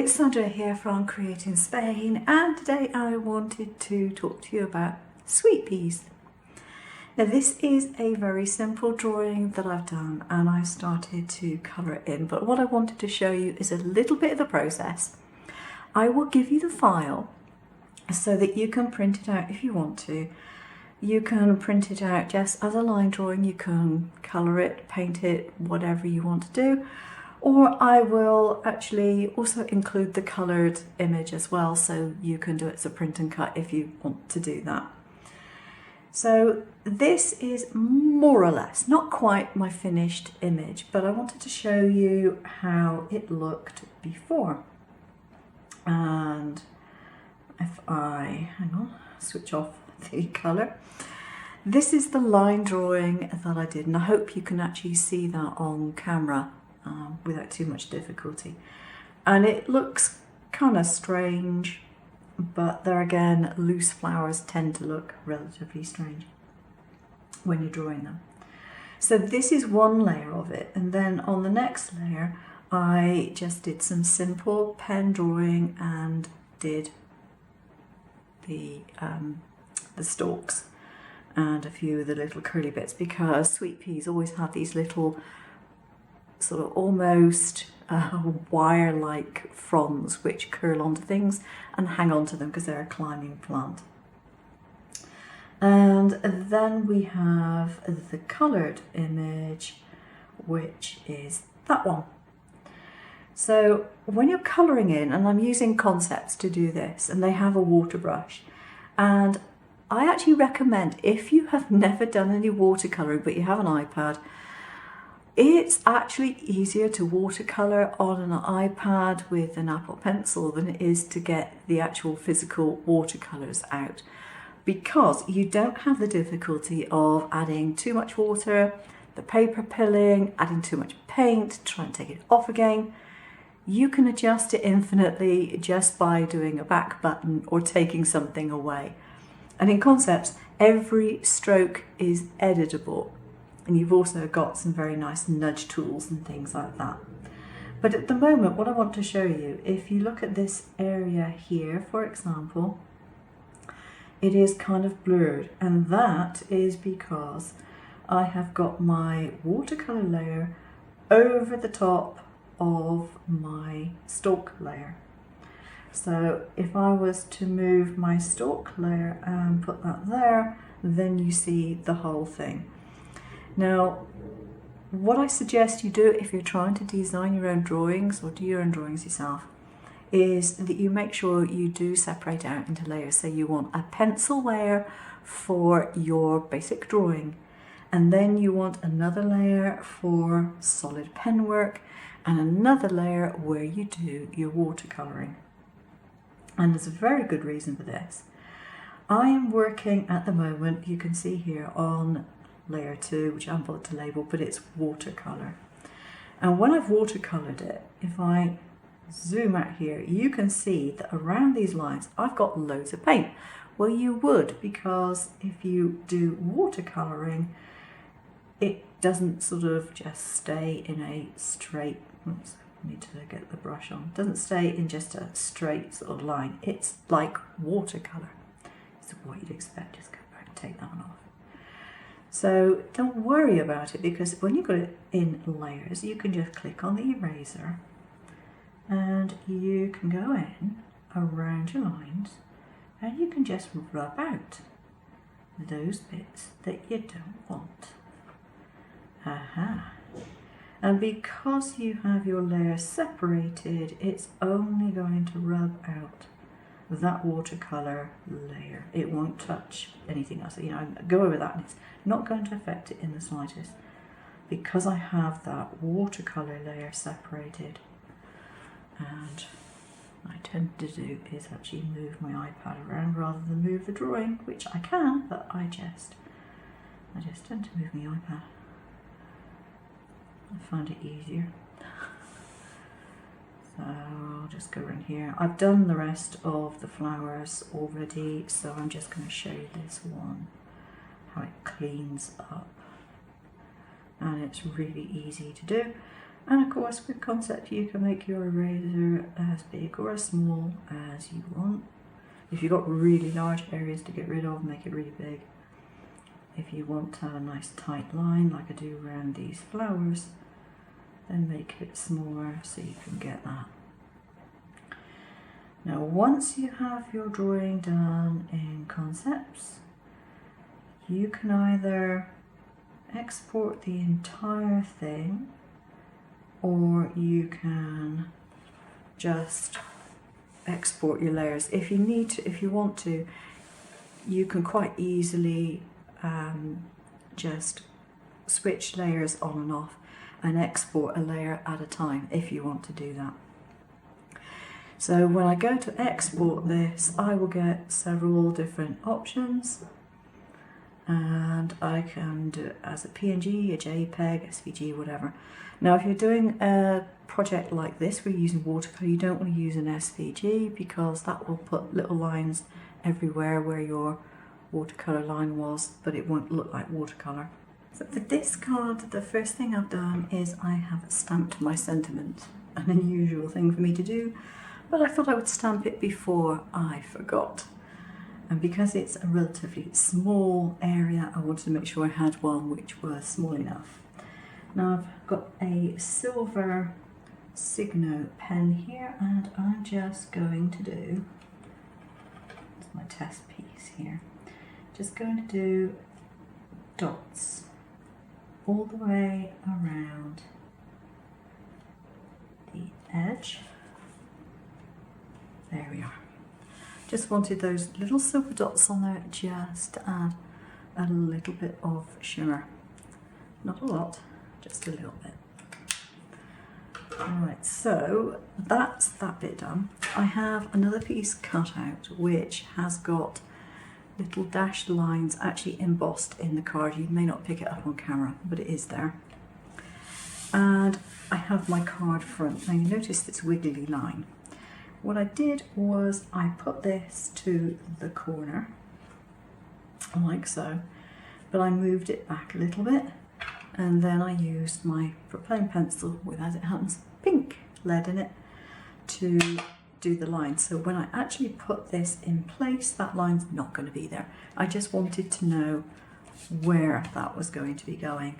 it's Sandra here from Create in Spain, and today I wanted to talk to you about sweet peas. Now this is a very simple drawing that I've done and I've started to colour it in, but what I wanted to show you is a little bit of the process. I will give you the file so that you can print it out if you want to. You can print it out just as a line drawing, you can colour it, paint it, whatever you want to do. Or I will actually also include the coloured image as well, so you can do it as a print and cut if you want to do that. So this is more or less, not quite my finished image, but I wanted to show you how it looked before. And if I, hang on, switch off the colour. This is the line drawing that I did, and I hope you can actually see that on camera without too much difficulty. And it looks kind of strange, but there again, loose flowers tend to look relatively strange when you're drawing them. So this is one layer of it, and then on the next layer I just did some simple pen drawing and did the stalks and a few of the little curly bits, because sweet peas always have these little sort of almost wire-like fronds which curl onto things and hang on to them because they're a climbing plant. And then we have the coloured image, which is that one. So when you're colouring in, and I'm using Concepts to do this, and they have a water brush, and I actually recommend, if you have never done any watercolouring but you have an iPad, it's actually easier to watercolour on an iPad with an Apple Pencil than it is to get the actual physical watercolours out, because you don't have the difficulty of adding too much water, the paper pilling, adding too much paint, trying to take it off again. You can adjust it infinitely just by doing a back button or taking something away. And in Concepts, every stroke is editable. And you've also got some very nice nudge tools and things like that. But at the moment, what I want to show you, if you look at this area here, for example, it is kind of blurred. And that is because I have got my watercolour layer over the top of my stalk layer. So if I was to move my stalk layer and put that there, then you see the whole thing. Now, what I suggest you do if you're trying to design your own drawings or do your own drawings yourself is that you make sure you do separate out into layers. So you want a pencil layer for your basic drawing, and then you want another layer for solid pen work, and another layer where you do your watercolouring. And there's a very good reason for this. I am working at the moment, you can see here, on layer 2, which I haven't bothered to label, but it's watercolour. And when I've watercoloured it, if I zoom out here, you can see that around these lines I've got loads of paint. Well, you would, because if you do watercolouring, it doesn't sort of just stay in a straight, oops, I need to get the brush on, it doesn't stay in just a straight sort of line. It's like watercolour. So what you'd expect, just go back and take that one off. So don't worry about it, because when you've got it in layers, you can just click on the eraser and you can go in around your lines and you can just rub out those bits that you don't want. Aha. And because you have your layers separated, it's only going to rub out that watercolour layer. It won't touch anything else. You know, go over that and it's not going to affect it in the slightest, because I have that watercolour layer separated. And what I tend to do is actually move my iPad around rather than move the drawing, which I can, but I just tend to move my iPad. I find it easier. So I'll just go in here. I've done the rest of the flowers already, so I'm just going to show you this one, how it cleans up. And it's really easy to do. And of course with concept you can make your eraser as big or as small as you want. If you've got really large areas to get rid of, make it really big. If you want to have a nice tight line like I do around these flowers, then make it smaller so you can get that. Now once you have your drawing done in concepts, you can either export the entire thing, or you can just export your layers. If you need to, if you want to, you can quite easily just switch layers on and off and export a layer at a time if you want to do that. So when I go to export this, I will get several different options, and I can do it as a PNG, a JPEG, SVG, whatever. Now if you're doing a project like this where you're using watercolour, you don't want to use an SVG because that will put little lines everywhere where your watercolour line was, but it won't look like watercolour. So for this card, the first thing I've done is I have stamped my sentiment, an unusual thing for me to do, but I thought I would stamp it before I forgot. And because it's a relatively small area, I wanted to make sure I had one which was small enough. Now I've got a silver Signo pen here, and I'm just going to do, it's my test piece here, just going to do dots all the way around the edge. There we are. Just wanted those little silver dots on there just to add a little bit of shimmer. Not a lot, just a little bit. Alright, so that's that bit done. I have another piece cut out which has got little dashed lines actually embossed in the card. You may not pick it up on camera, but it is there. And I have my card front. Now you notice this wiggly line. What I did was I put this to the corner, like so, but I moved it back a little bit, and then I used my propelling pencil with, as it happens, pink lead in it to do the line. So when I actually put this in place, that line's not going to be there. I just wanted to know where that was going to be going.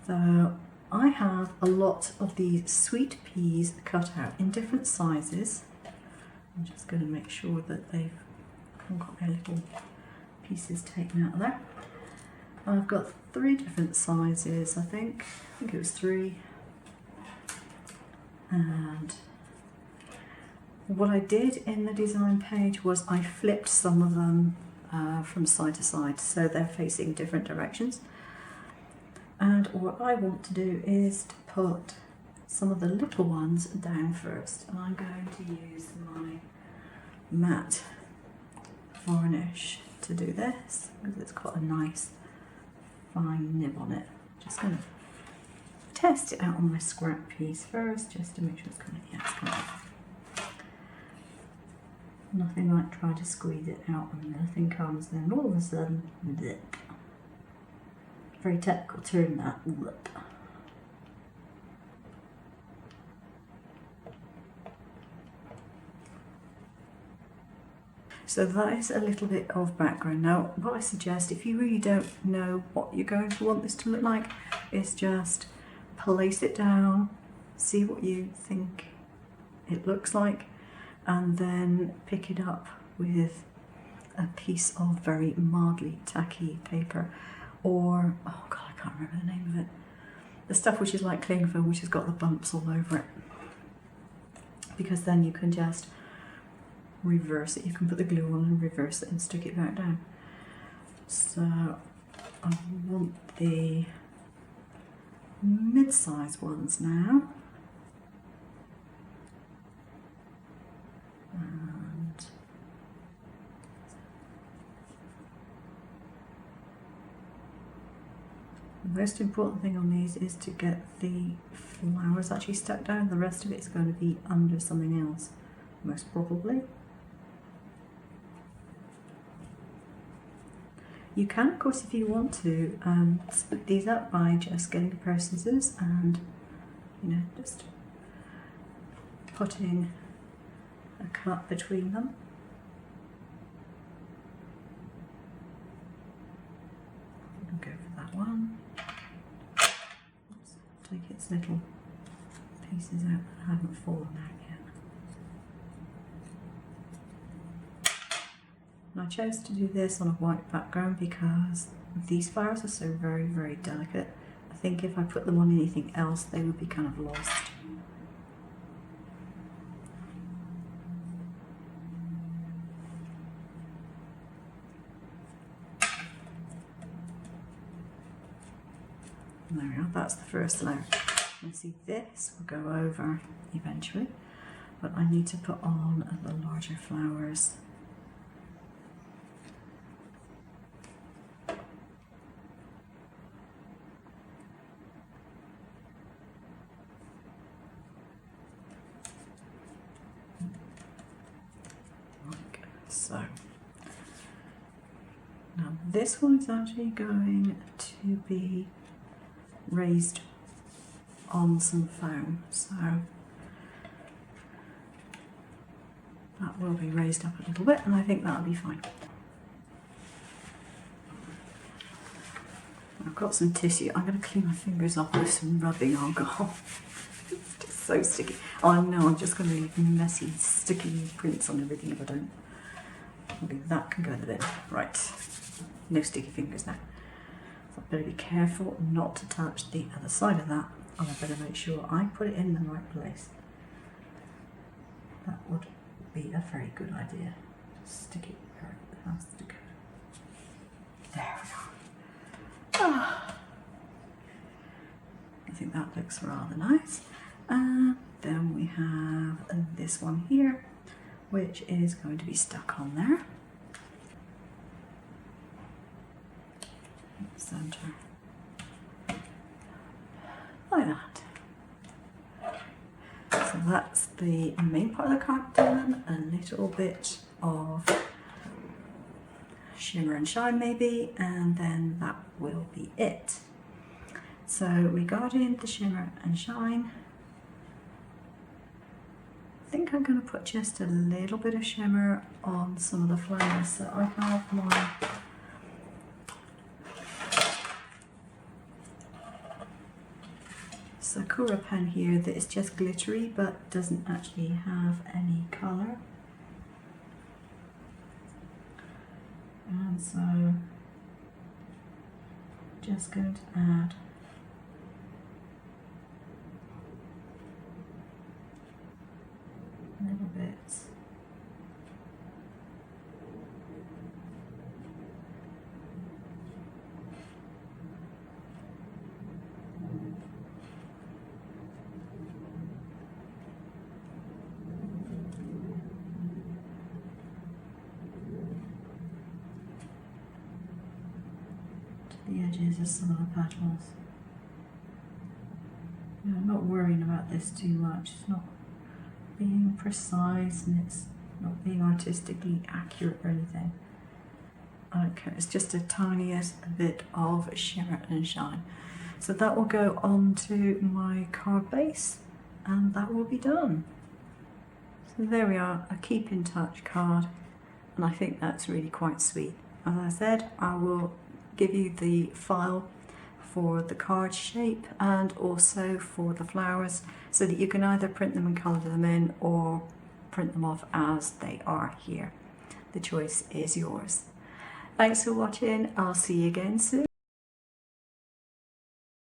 So I have a lot of these sweet peas cut out in different sizes. I'm just going to make sure that they've got their little pieces taken out of there. I've got 3 different sizes, I think it was 3. And what I did in the design page was I flipped some of them from side to side, so they're facing different directions. And what I want to do is to put some of the little ones down first, and I'm going to use my matte varnish to do this because it's got a nice fine nib on it. Just going to test it out on my scrap piece first just to make sure it's coming. Yeah, it's coming. Nothing like trying to squeeze it out and nothing comes, then all of a sudden, bleh. Very technical term that. Bleh. So that is a little bit of background. Now what I suggest, if you really don't know what you're going to want this to look like, is just place it down, see what you think it looks like, and then pick it up with a piece of very mildly tacky paper, or, oh god, I can't remember the name of it, the stuff which is like cling film, which has got the bumps all over it, because then you can just reverse it. You can put the glue on and reverse it and stick it back down. So I want the mid-size ones now, and the most important thing on these is to get the flowers actually stuck down. The rest of it is going to be under something else, most probably. You can, of course, if you want to, split these up by just getting a pair of scissors and you know, just putting a cut between them. I'll go for that one. Oops, take its little pieces out that haven't fallen out yet. And I chose to do this on a white background because these flowers are so very, very delicate. I think if I put them on anything else, they would be kind of lost. And there we are, that's the first layer. You can see this will go over eventually, but I need to put on the larger flowers. Like so. Now this one is actually going to be raised on some foam, so that will be raised up a little bit, and I think that'll be fine. I've got some tissue. I'm going to clean my fingers off with some rubbing alcohol. It's just so sticky. Oh, I know, I'm just going to leave messy, sticky prints on everything if I don't. Maybe that can go in the bin. Right, no sticky fingers now. So I better be careful not to touch the other side of that, and I better make sure I put it in the right place. That would be a very good idea. Stick it where it has to go. There we go. Ah. I think that looks rather nice. And then we have this one here, which is going to be stuck on there. Center. Like that. So that's the main part of the card done. A little bit of shimmer and shine maybe, and then that will be it. So we got in the shimmer and shine. I think I'm going to put just a little bit of shimmer on some of the flowers. So I have my Sakura pen here that is just glittery but doesn't actually have any colour. And so just going to add little bits. The edges of some of the petals. You know, I'm not worrying about this too much. It's not being precise and it's not being artistically accurate or anything. I don't care. It's just a tiniest bit of shimmer and shine. So that will go onto my card base and that will be done. So there we are, a keep in touch card, and I think that's really quite sweet. As I said, I will give you the file for the card shape and also for the flowers so that you can either print them and colour them in or print them off as they are here. The choice is yours. Thanks for watching. I'll see you again soon.